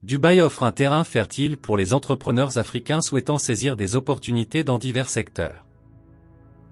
Dubaï offre un terrain fertile pour les entrepreneurs africains souhaitant saisir des opportunités dans divers secteurs.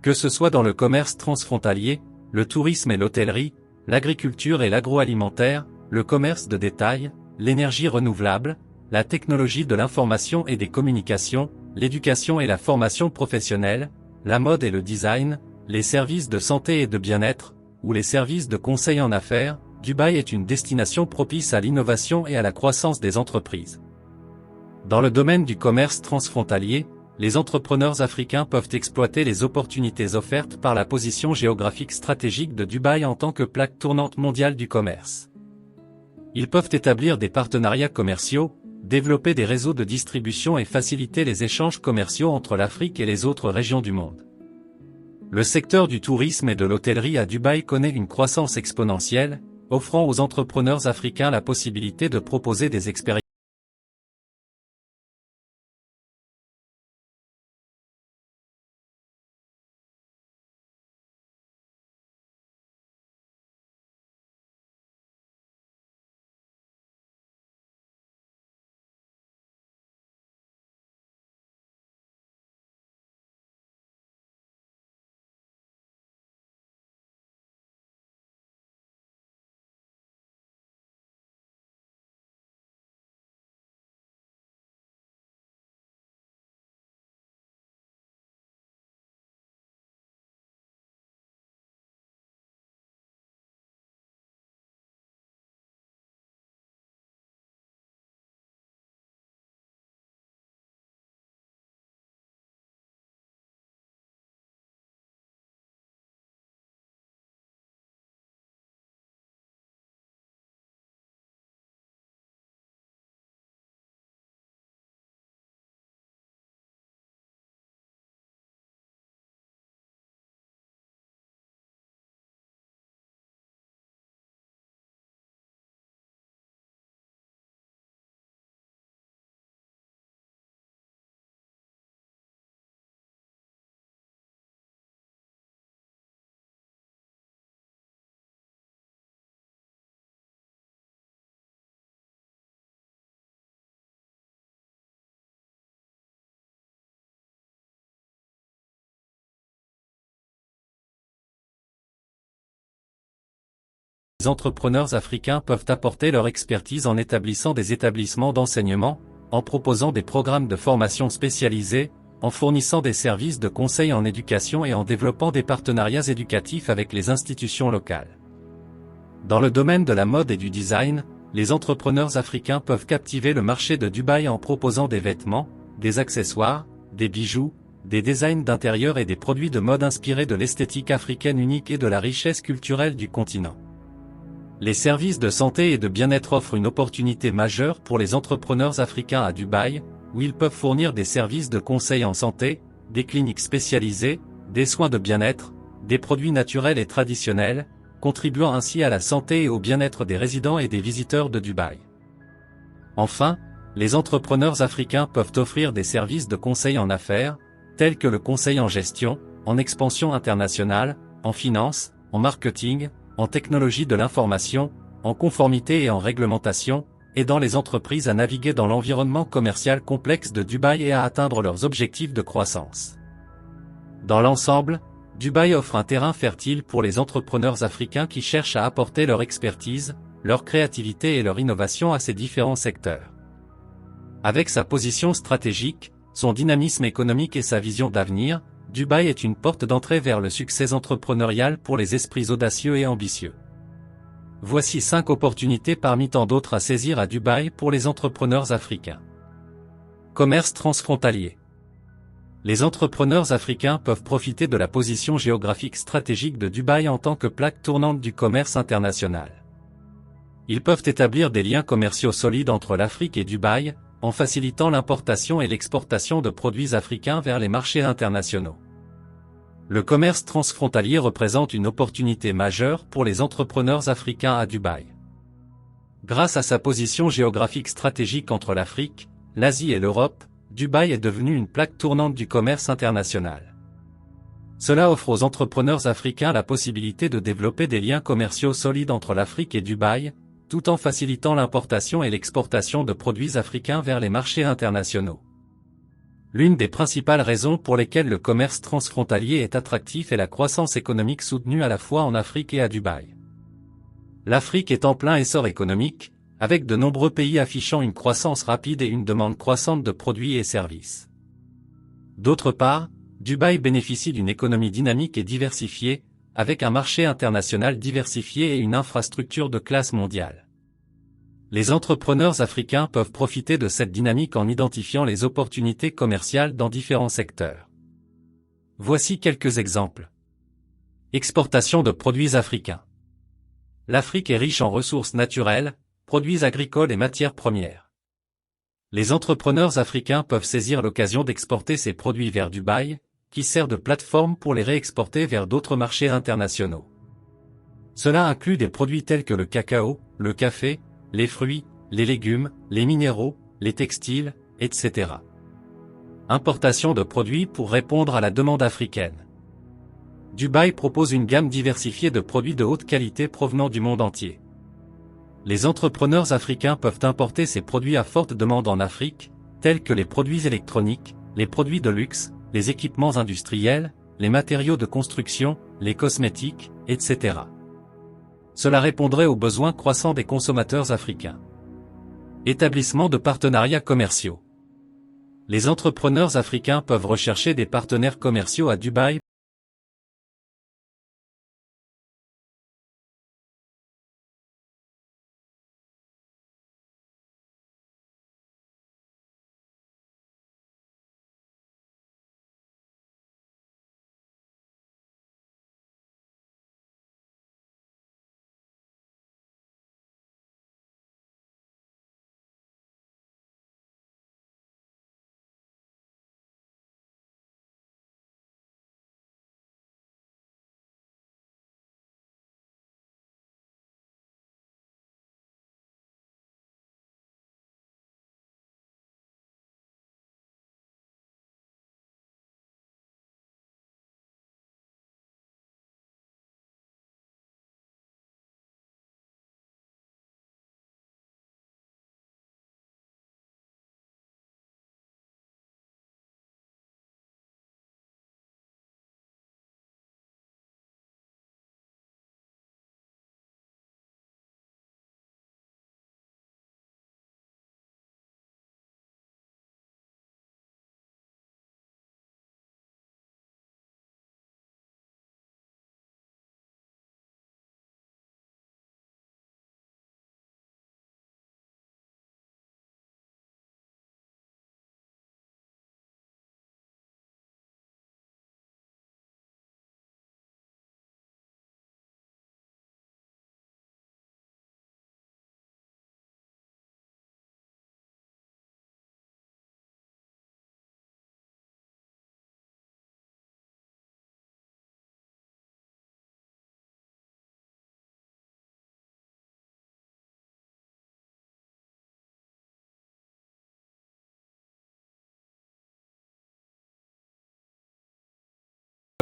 Que ce soit dans le commerce transfrontalier, le tourisme et l'hôtellerie, l'agriculture et l'agroalimentaire, le commerce de détail, l'énergie renouvelable, la technologie de l'information et des communications, l'éducation et la formation professionnelle, la mode et le design, les services de santé et de bien-être, ou les services de conseil en affaires, Dubaï est une destination propice à l'innovation et à la croissance des entreprises. Dans le domaine du commerce transfrontalier, les entrepreneurs africains peuvent exploiter les opportunités offertes par la position géographique stratégique de Dubaï en tant que plaque tournante mondiale du commerce. Ils peuvent établir des partenariats commerciaux, développer des réseaux de distribution et faciliter les échanges commerciaux entre l'Afrique et les autres régions du monde. Le secteur du tourisme et de l'hôtellerie à Dubaï connaît une croissance exponentielle, offrant aux entrepreneurs africains la possibilité de proposer des expériences Les entrepreneurs africains peuvent apporter leur expertise en établissant des établissements d'enseignement, en proposant des programmes de formation spécialisés, en fournissant des services de conseil en éducation et en développant des partenariats éducatifs avec les institutions locales. Dans le domaine de la mode et du design, les entrepreneurs africains peuvent captiver le marché de Dubaï en proposant des vêtements, des accessoires, des bijoux, des designs d'intérieur et des produits de mode inspirés de l'esthétique africaine unique et de la richesse culturelle du continent. Les services de santé et de bien-être offrent une opportunité majeure pour les entrepreneurs africains à Dubaï, où ils peuvent fournir des services de conseil en santé, des cliniques spécialisées, des soins de bien-être, des produits naturels et traditionnels, contribuant ainsi à la santé et au bien-être des résidents et des visiteurs de Dubaï. Enfin, les entrepreneurs africains peuvent offrir des services de conseil en affaires, tels que le conseil en gestion, en expansion internationale, en finance, en marketing, en technologie de l'information, en conformité et en réglementation, aidant les entreprises à naviguer dans l'environnement commercial complexe de Dubaï et à atteindre leurs objectifs de croissance. Dans l'ensemble, Dubaï offre un terrain fertile pour les entrepreneurs africains qui cherchent à apporter leur expertise, leur créativité et leur innovation à ces différents secteurs. Avec sa position stratégique, son dynamisme économique et sa vision d'avenir, Dubaï est une porte d'entrée vers le succès entrepreneurial pour les esprits audacieux et ambitieux. Voici 5 opportunités parmi tant d'autres à saisir à Dubaï pour les entrepreneurs africains. Commerce transfrontalier. Les entrepreneurs africains peuvent profiter de la position géographique stratégique de Dubaï en tant que plaque tournante du commerce international. Ils peuvent établir des liens commerciaux solides entre l'Afrique et Dubaï, en facilitant l'importation et l'exportation de produits africains vers les marchés internationaux. Le commerce transfrontalier représente une opportunité majeure pour les entrepreneurs africains à Dubaï. Grâce à sa position géographique stratégique entre l'Afrique, l'Asie et l'Europe, Dubaï est devenu une plaque tournante du commerce international. Cela offre aux entrepreneurs africains la possibilité de développer des liens commerciaux solides entre l'Afrique et Dubaï, tout en facilitant l'importation et l'exportation de produits africains vers les marchés internationaux. L'une des principales raisons pour lesquelles le commerce transfrontalier est attractif est la croissance économique soutenue à la fois en Afrique et à Dubaï. L'Afrique est en plein essor économique, avec de nombreux pays affichant une croissance rapide et une demande croissante de produits et services. D'autre part, Dubaï bénéficie d'une économie dynamique et diversifiée, avec un marché international diversifié et une infrastructure de classe mondiale. Les entrepreneurs africains peuvent profiter de cette dynamique en identifiant les opportunités commerciales dans différents secteurs. Voici quelques exemples. Exportation de produits africains. L'Afrique est riche en ressources naturelles, produits agricoles et matières premières. Les entrepreneurs africains peuvent saisir l'occasion d'exporter ces produits vers Dubaï, qui sert de plateforme pour les réexporter vers d'autres marchés internationaux. Cela inclut des produits tels que le cacao, le café, les fruits, les légumes, les minéraux, les textiles, etc. Importation de produits pour répondre à la demande africaine. Dubaï propose une gamme diversifiée de produits de haute qualité provenant du monde entier. Les entrepreneurs africains peuvent importer ces produits à forte demande en Afrique, tels que les produits électroniques, les produits de luxe, les équipements industriels, les matériaux de construction, les cosmétiques, etc. Cela répondrait aux besoins croissants des consommateurs africains. Établissement de partenariats commerciaux. Les entrepreneurs africains peuvent rechercher des partenaires commerciaux à Dubaï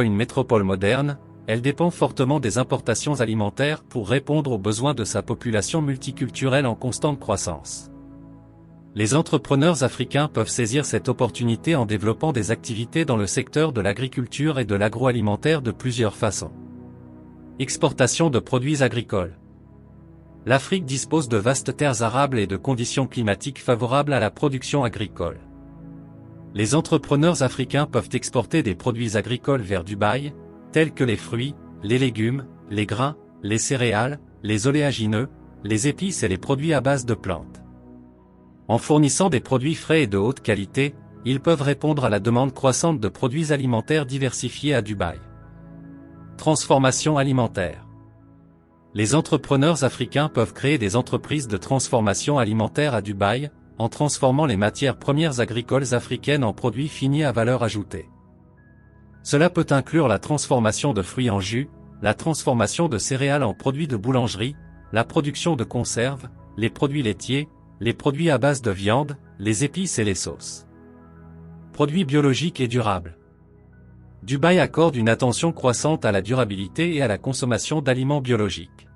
une métropole moderne, elle dépend fortement des importations alimentaires pour répondre aux besoins de sa population multiculturelle en constante croissance. Les entrepreneurs africains peuvent saisir cette opportunité en développant des activités dans le secteur de l'agriculture et de l'agroalimentaire de plusieurs façons. Exportation de produits agricoles. L'Afrique dispose de vastes terres arables et de conditions climatiques favorables à la production agricole. Les entrepreneurs africains peuvent exporter des produits agricoles vers Dubaï, tels que les fruits, les légumes, les grains, les céréales, les oléagineux, les épices et les produits à base de plantes. En fournissant des produits frais et de haute qualité, ils peuvent répondre à la demande croissante de produits alimentaires diversifiés à Dubaï. Transformation alimentaire. Les entrepreneurs africains peuvent créer des entreprises de transformation alimentaire à Dubaï, en transformant les matières premières agricoles africaines en produits finis à valeur ajoutée. Cela peut inclure la transformation de fruits en jus, la transformation de céréales en produits de boulangerie, la production de conserves, les produits laitiers, les produits à base de viande, les épices et les sauces. Produits biologiques et durables. Dubaï accorde une attention croissante à la durabilité et à la consommation d'aliments biologiques.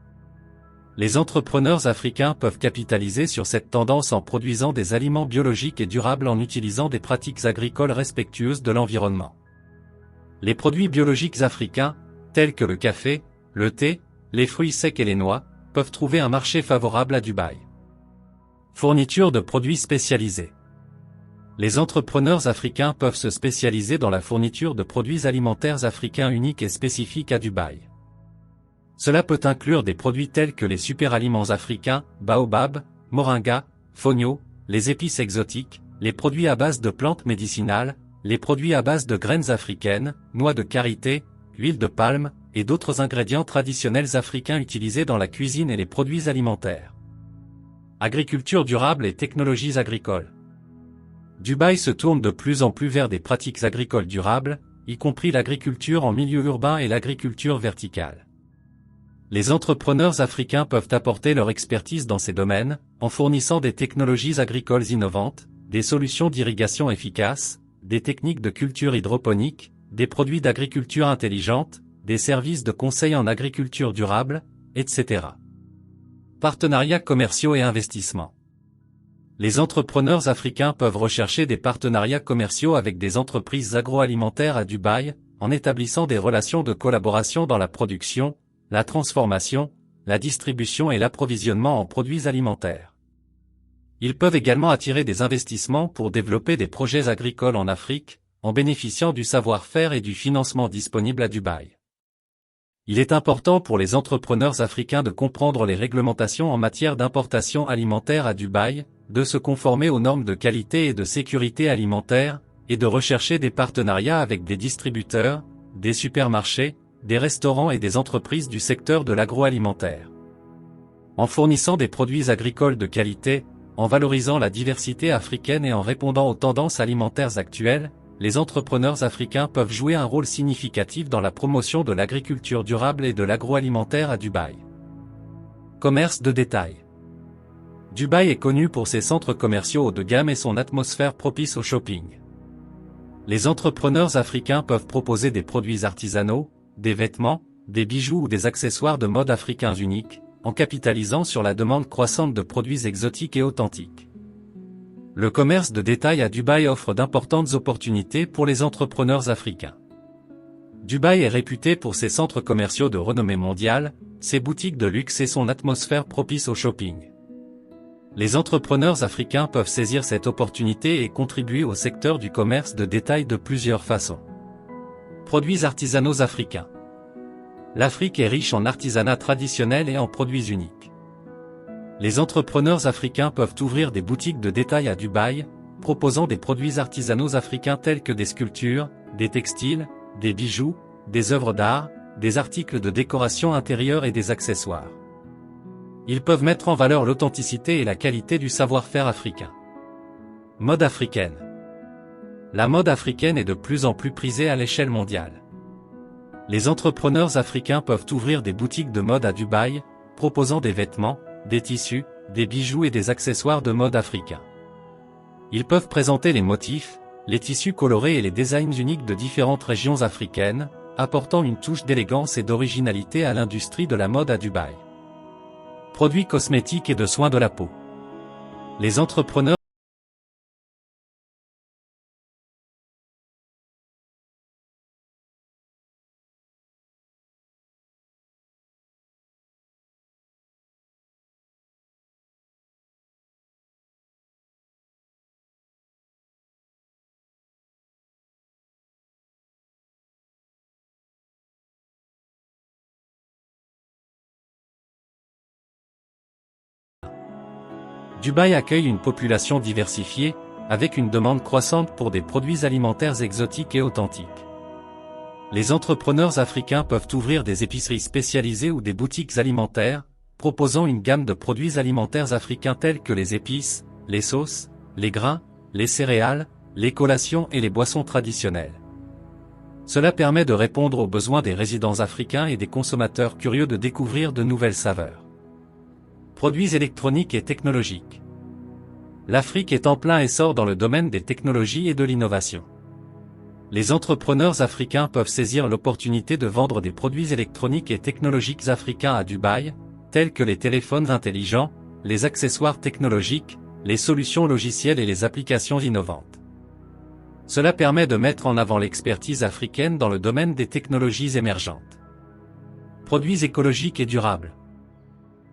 Les entrepreneurs africains peuvent capitaliser sur cette tendance en produisant des aliments biologiques et durables en utilisant des pratiques agricoles respectueuses de l'environnement. Les produits biologiques africains, tels que le café, le thé, les fruits secs et les noix, peuvent trouver un marché favorable à Dubaï. Fourniture de produits spécialisés. Les entrepreneurs africains peuvent se spécialiser dans la fourniture de produits alimentaires africains uniques et spécifiques à Dubaï. Cela peut inclure des produits tels que les superaliments africains, baobab, moringa, fonio, les épices exotiques, les produits à base de plantes médicinales, les produits à base de graines africaines, noix de karité, huile de palme, et d'autres ingrédients traditionnels africains utilisés dans la cuisine et les produits alimentaires. Agriculture durable et technologies agricoles. Dubaï se tourne de plus en plus vers des pratiques agricoles durables, y compris l'agriculture en milieu urbain et l'agriculture verticale. Les entrepreneurs africains peuvent apporter leur expertise dans ces domaines, en fournissant des technologies agricoles innovantes, des solutions d'irrigation efficaces, des techniques de culture hydroponique, des produits d'agriculture intelligente, des services de conseil en agriculture durable, etc. Partenariats commerciaux et investissements. Les entrepreneurs africains peuvent rechercher des partenariats commerciaux avec des entreprises agroalimentaires à Dubaï, en établissant des relations de collaboration dans la production, la transformation, la distribution et l'approvisionnement en produits alimentaires. Ils peuvent également attirer des investissements pour développer des projets agricoles en Afrique, en bénéficiant du savoir-faire et du financement disponible à Dubaï. Il est important pour les entrepreneurs africains de comprendre les réglementations en matière d'importation alimentaire à Dubaï, de se conformer aux normes de qualité et de sécurité alimentaire, et de rechercher des partenariats avec des distributeurs, des supermarchés, des restaurants et des entreprises du secteur de l'agroalimentaire. En fournissant des produits agricoles de qualité, en valorisant la diversité africaine et en répondant aux tendances alimentaires actuelles, les entrepreneurs africains peuvent jouer un rôle significatif dans la promotion de l'agriculture durable et de l'agroalimentaire à Dubaï. Commerce de détail. Dubaï est connu pour ses centres commerciaux haut de gamme et son atmosphère propice au shopping. Les entrepreneurs africains peuvent proposer des produits artisanaux, des vêtements, des bijoux ou des accessoires de mode africains uniques, en capitalisant sur la demande croissante de produits exotiques et authentiques. Le commerce de détail à Dubaï offre d'importantes opportunités pour les entrepreneurs africains. Dubaï est réputé pour ses centres commerciaux de renommée mondiale, ses boutiques de luxe et son atmosphère propice au shopping. Les entrepreneurs africains peuvent saisir cette opportunité et contribuer au secteur du commerce de détail de plusieurs façons. Produits artisanaux africains. L'Afrique est riche en artisanat traditionnel et en produits uniques. Les entrepreneurs africains peuvent ouvrir des boutiques de détail à Dubaï, proposant des produits artisanaux africains tels que des sculptures, des textiles, des bijoux, des œuvres d'art, des articles de décoration intérieure et des accessoires. Ils peuvent mettre en valeur l'authenticité et la qualité du savoir-faire africain. Mode africaine. La mode africaine est de plus en plus prisée à l'échelle mondiale. Les entrepreneurs africains peuvent ouvrir des boutiques de mode à Dubaï, proposant des vêtements, des tissus, des bijoux et des accessoires de mode africains. Ils peuvent présenter les motifs, les tissus colorés et les designs uniques de différentes régions africaines, apportant une touche d'élégance et d'originalité à l'industrie de la mode à Dubaï. Produits cosmétiques et de soins de la peau. Les entrepreneurs Dubaï accueille une population diversifiée, avec une demande croissante pour des produits alimentaires exotiques et authentiques. Les entrepreneurs africains peuvent ouvrir des épiceries spécialisées ou des boutiques alimentaires, proposant une gamme de produits alimentaires africains tels que les épices, les sauces, les grains, les céréales, les collations et les boissons traditionnelles. Cela permet de répondre aux besoins des résidents africains et des consommateurs curieux de découvrir de nouvelles saveurs. Produits électroniques et technologiques. L'Afrique est en plein essor dans le domaine des technologies et de l'innovation. Les entrepreneurs africains peuvent saisir l'opportunité de vendre des produits électroniques et technologiques africains à Dubaï, tels que les téléphones intelligents, les accessoires technologiques, les solutions logicielles et les applications innovantes. Cela permet de mettre en avant l'expertise africaine dans le domaine des technologies émergentes. Produits écologiques et durables.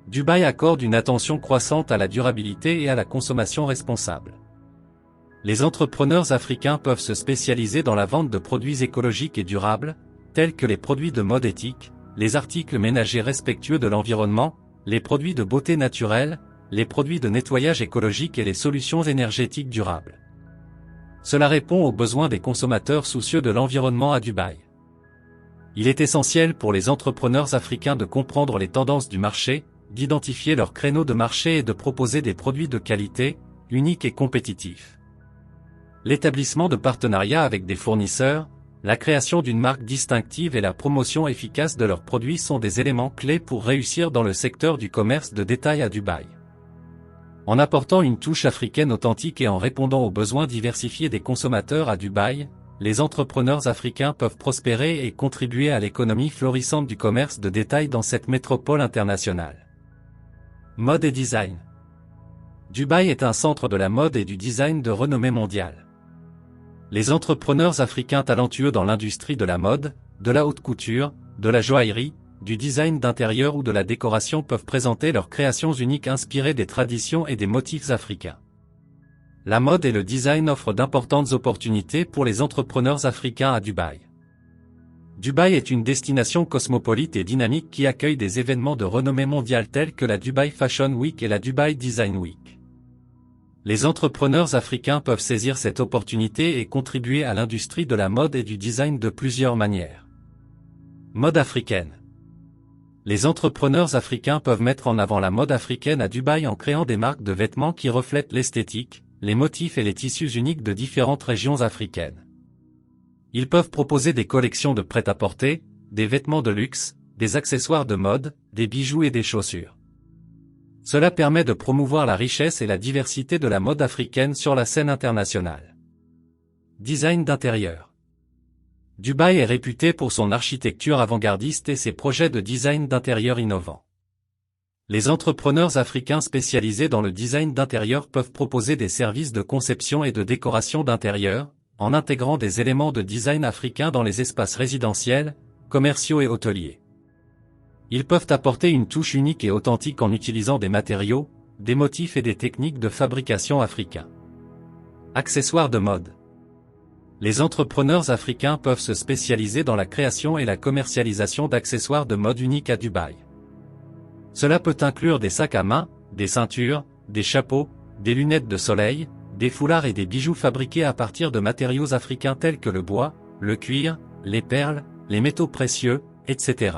Dubaï accorde une attention croissante à la durabilité et à la consommation responsable. Les entrepreneurs africains peuvent se spécialiser dans la vente de produits écologiques et durables, tels que les produits de mode éthique, les articles ménagers respectueux de l'environnement, les produits de beauté naturelle, les produits de nettoyage écologique et les solutions énergétiques durables. Cela répond aux besoins des consommateurs soucieux de l'environnement à Dubaï. Il est essentiel pour les entrepreneurs africains de comprendre les tendances du marché, d'identifier leurs créneaux de marché et de proposer des produits de qualité, uniques et compétitifs. L'établissement de partenariats avec des fournisseurs, la création d'une marque distinctive et la promotion efficace de leurs produits sont des éléments clés pour réussir dans le secteur du commerce de détail à Dubaï. En apportant une touche africaine authentique et en répondant aux besoins diversifiés des consommateurs à Dubaï, les entrepreneurs africains peuvent prospérer et contribuer à l'économie florissante du commerce de détail dans cette métropole internationale. Mode et design. Dubaï est un centre de la mode et du design de renommée mondiale. Les entrepreneurs africains talentueux dans l'industrie de la mode, de la haute couture, de la joaillerie, du design d'intérieur ou de la décoration peuvent présenter leurs créations uniques inspirées des traditions et des motifs africains. La mode et le design offrent d'importantes opportunités pour les entrepreneurs africains à Dubaï. Dubaï est une destination cosmopolite et dynamique qui accueille des événements de renommée mondiale tels que la Dubai Fashion Week et la Dubai Design Week. Les entrepreneurs africains peuvent saisir cette opportunité et contribuer à l'industrie de la mode et du design de plusieurs manières. Mode africaine. Les entrepreneurs africains peuvent mettre en avant la mode africaine à Dubaï en créant des marques de vêtements qui reflètent l'esthétique, les motifs et les tissus uniques de différentes régions africaines. Ils peuvent proposer des collections de prêt-à-porter, des vêtements de luxe, des accessoires de mode, des bijoux et des chaussures. Cela permet de promouvoir la richesse et la diversité de la mode africaine sur la scène internationale. Design d'intérieur. Dubaï est réputé pour son architecture avant-gardiste et ses projets de design d'intérieur innovants. Les entrepreneurs africains spécialisés dans le design d'intérieur peuvent proposer des services de conception et de décoration d'intérieur, en intégrant des éléments de design africains dans les espaces résidentiels, commerciaux et hôteliers. Ils peuvent apporter une touche unique et authentique en utilisant des matériaux, des motifs et des techniques de fabrication africains. Accessoires de mode. Les entrepreneurs africains peuvent se spécialiser dans la création et la commercialisation d'accessoires de mode uniques à Dubaï. Cela peut inclure des sacs à main, des ceintures, des chapeaux, des lunettes de soleil, des foulards et des bijoux fabriqués à partir de matériaux africains tels que le bois, le cuir, les perles, les métaux précieux, etc.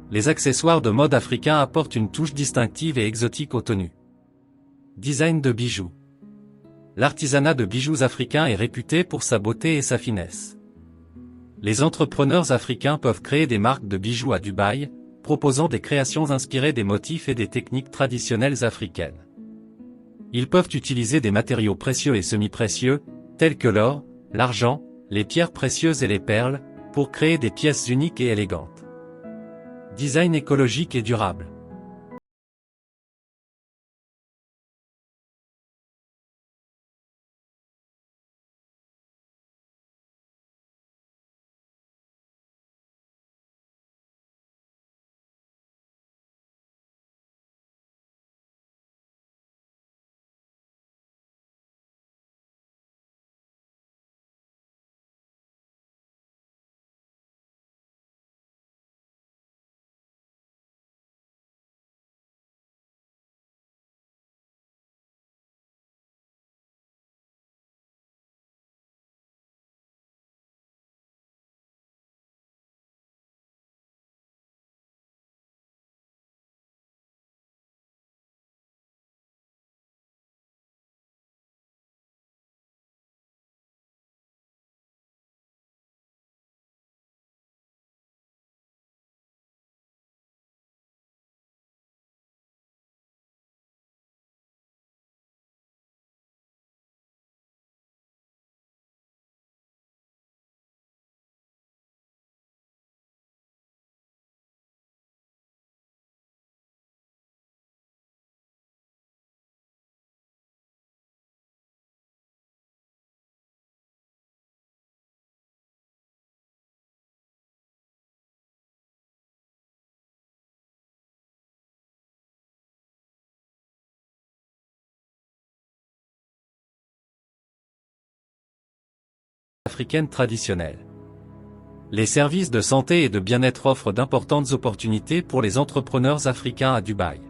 Les accessoires de mode africains apportent une touche distinctive et exotique aux tenues. Design de bijoux. L'artisanat de bijoux africains est réputé pour sa beauté et sa finesse. Les entrepreneurs africains peuvent créer des marques de bijoux à Dubaï, proposant des créations inspirées des motifs et des techniques traditionnelles africaines. Ils peuvent utiliser des matériaux précieux et semi-précieux, tels que l'or, l'argent, les pierres précieuses et les perles, pour créer des pièces uniques et élégantes. Design écologique et durable. africaine traditionnelle. Les services de santé et de bien-être offrent d'importantes opportunités pour les entrepreneurs africains à Dubaï.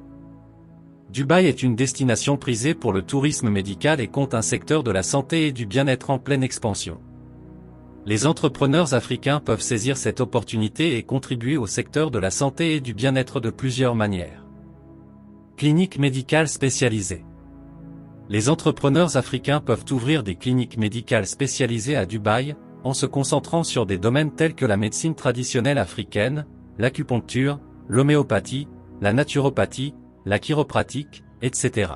Dubaï est une destination prisée pour le tourisme médical et compte un secteur de la santé et du bien-être en pleine expansion. Les entrepreneurs africains peuvent saisir cette opportunité et contribuer au secteur de la santé et du bien-être de plusieurs manières. Cliniques médicales spécialisées. Les entrepreneurs africains peuvent ouvrir des cliniques médicales spécialisées à Dubaï, en se concentrant sur des domaines tels que la médecine traditionnelle africaine, l'acupuncture, l'homéopathie, la naturopathie, la chiropratique, etc.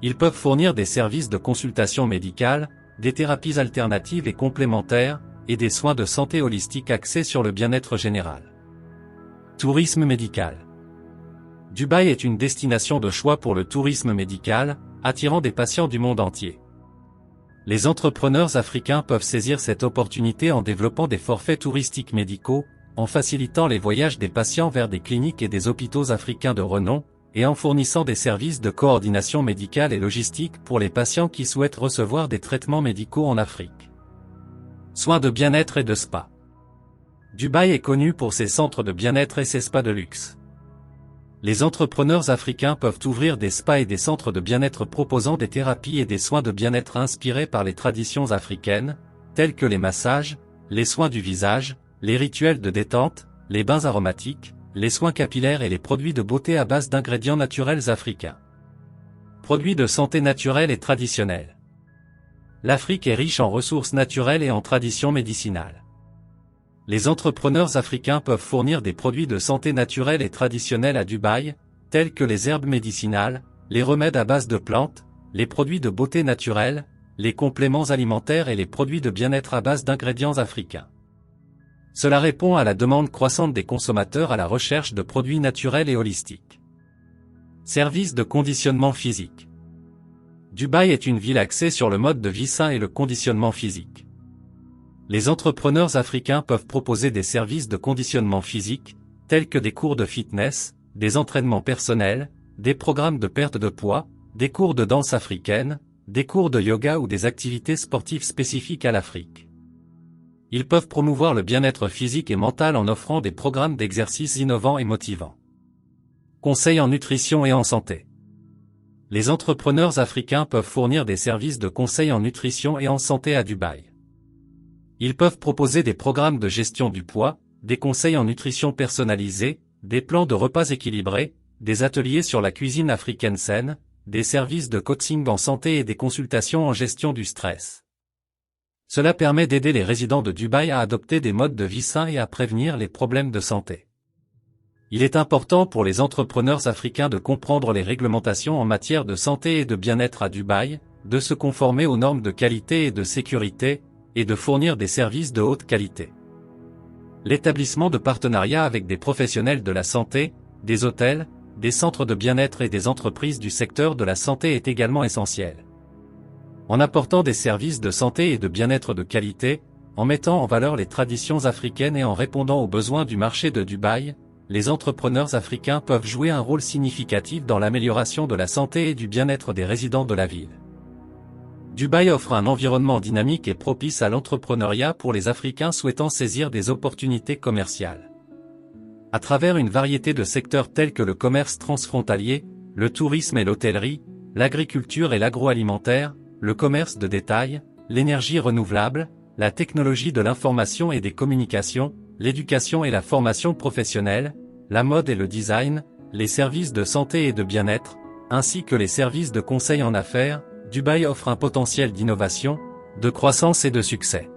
Ils peuvent fournir des services de consultation médicale, des thérapies alternatives et complémentaires, et des soins de santé holistique axés sur le bien-être général. Tourisme médical. Dubaï est une destination de choix pour le tourisme médical, attirant des patients du monde entier. Les entrepreneurs africains peuvent saisir cette opportunité en développant des forfaits touristiques médicaux, en facilitant les voyages des patients vers des cliniques et des hôpitaux africains de renom, et en fournissant des services de coordination médicale et logistique pour les patients qui souhaitent recevoir des traitements médicaux en Afrique. Soins de bien-être et de spa. Dubaï est connu pour ses centres de bien-être et ses spas de luxe. Les entrepreneurs africains peuvent ouvrir des spas et des centres de bien-être proposant des thérapies et des soins de bien-être inspirés par les traditions africaines, tels que les massages, les soins du visage, les rituels de détente, les bains aromatiques, les soins capillaires et les produits de beauté à base d'ingrédients naturels africains. Produits de santé naturels et traditionnels. L'Afrique est riche en ressources naturelles et en traditions médicinales. Les entrepreneurs africains peuvent fournir des produits de santé naturels et traditionnels à Dubaï, tels que les herbes médicinales, les remèdes à base de plantes, les produits de beauté naturelle, les compléments alimentaires et les produits de bien-être à base d'ingrédients africains. Cela répond à la demande croissante des consommateurs à la recherche de produits naturels et holistiques. Services de conditionnement physique. Dubaï est une ville axée sur le mode de vie sain et le conditionnement physique. Les entrepreneurs africains peuvent proposer des services de conditionnement physique, tels que des cours de fitness, des entraînements personnels, des programmes de perte de poids, des cours de danse africaine, des cours de yoga ou des activités sportives spécifiques à l'Afrique. Ils peuvent promouvoir le bien-être physique et mental en offrant des programmes d'exercice innovants et motivants. Conseils en nutrition et en santé. Les entrepreneurs africains peuvent fournir des services de conseil en nutrition et en santé à Dubaï. Ils peuvent proposer des programmes de gestion du poids, des conseils en nutrition personnalisés, des plans de repas équilibrés, des ateliers sur la cuisine africaine saine, des services de coaching en santé et des consultations en gestion du stress. Cela permet d'aider les résidents de Dubaï à adopter des modes de vie sains et à prévenir les problèmes de santé. Il est important pour les entrepreneurs africains de comprendre les réglementations en matière de santé et de bien-être à Dubaï, de se conformer aux normes de qualité et de sécurité, et de fournir des services de haute qualité. L'établissement de partenariats avec des professionnels de la santé, des hôtels, des centres de bien-être et des entreprises du secteur de la santé est également essentiel. En apportant des services de santé et de bien-être de qualité, en mettant en valeur les traditions africaines et en répondant aux besoins du marché de Dubaï, les entrepreneurs africains peuvent jouer un rôle significatif dans l'amélioration de la santé et du bien-être des résidents de la ville. Dubaï offre un environnement dynamique et propice à l'entrepreneuriat pour les Africains souhaitant saisir des opportunités commerciales. À travers une variété de secteurs tels que le commerce transfrontalier, le tourisme et l'hôtellerie, l'agriculture et l'agroalimentaire, le commerce de détail, l'énergie renouvelable, la technologie de l'information et des communications, l'éducation et la formation professionnelle, la mode et le design, les services de santé et de bien-être, ainsi que les services de conseil en affaires, Dubaï offre un potentiel d'innovation, de croissance et de succès.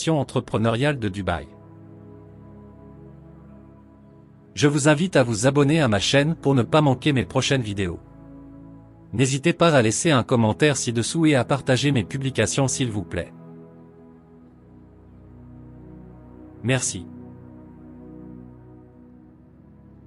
destination entrepreneuriale de Dubaï. Je vous invite à vous abonner à ma chaîne pour ne pas manquer mes prochaines vidéos. N'hésitez pas à laisser un commentaire ci-dessous et à partager mes publications s'il vous plaît. Merci.